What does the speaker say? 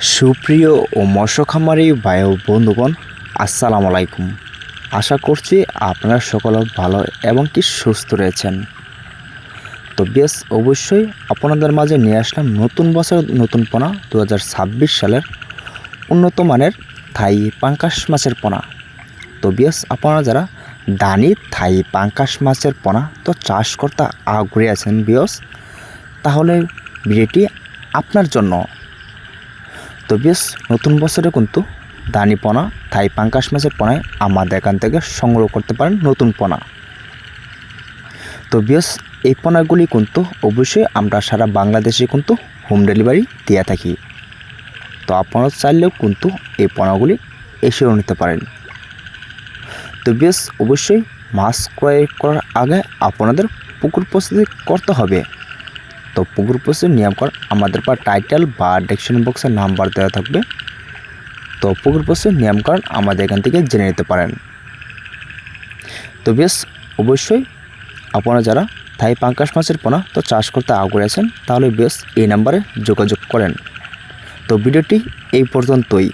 সুপ্রিয় ও মৎস্য খামারি ভাই ও বন্ধুগণ, আসসালামু আলাইকুম। আশা করছি আপনারা সকলে ভালো এবং কি সুস্থ রয়েছেন। তো বেশ অবশ্যই আপনাদের মাঝে নিয়ে আসলাম নতুন বছর নতুন পোনা 2026 সালের উন্নত মানের থাই পাঙ্কাশ মাছের পোনা। তো বেশ আপনারা যারা দানি থাই পাঙ্কাশ মাছের পোনা তো চাষ করতে আগ্রহী আছেন বিয়স, তাহলে ভিডিওটি আপনার জন্য। তো বেশ নতুন বছরে কিন্তু দানি পোনা থাই পাঙ্কাশ মাছের পোনায় আমাদের এখান থেকে সংগ্রহ করতে পারেন নতুন পোনা। তো বেশ এই পোনাগুলি কিন্তু অবশ্যই আমরা সারা বাংলাদেশে কিন্তু হোম ডেলিভারি দিয়ে থাকি। তো আপনারা চাইলেও কিন্তু এই পোনাগুলি এসেও নিতে পারেন। তো বেশ অবশ্যই মাছ ক্রয় করার আগে আপনাদের পুকুর প্রস্তুতি করতে হবে। তো পুকুর প্রস্তুতির নিয়মকানুন আমাদের পর টাইটেল বা ডেসক্রিপশন বক্সের নাম্বার দেওয়া থাকবে। তো পুকুর প্রস্তুতির নিয়মকানুন আমাদের এখান থেকে জেনে নিতে পারেন। তো বেশ অবশ্যই আপনারা যারা থাই পাঙ্কাশ মাছের পোনা তো চাষ করতে আগ্রহী আছেন, তাহলে বেশ এই নাম্বারে যোগাযোগ করেন। তো ভিডিওটি এই পর্যন্তই।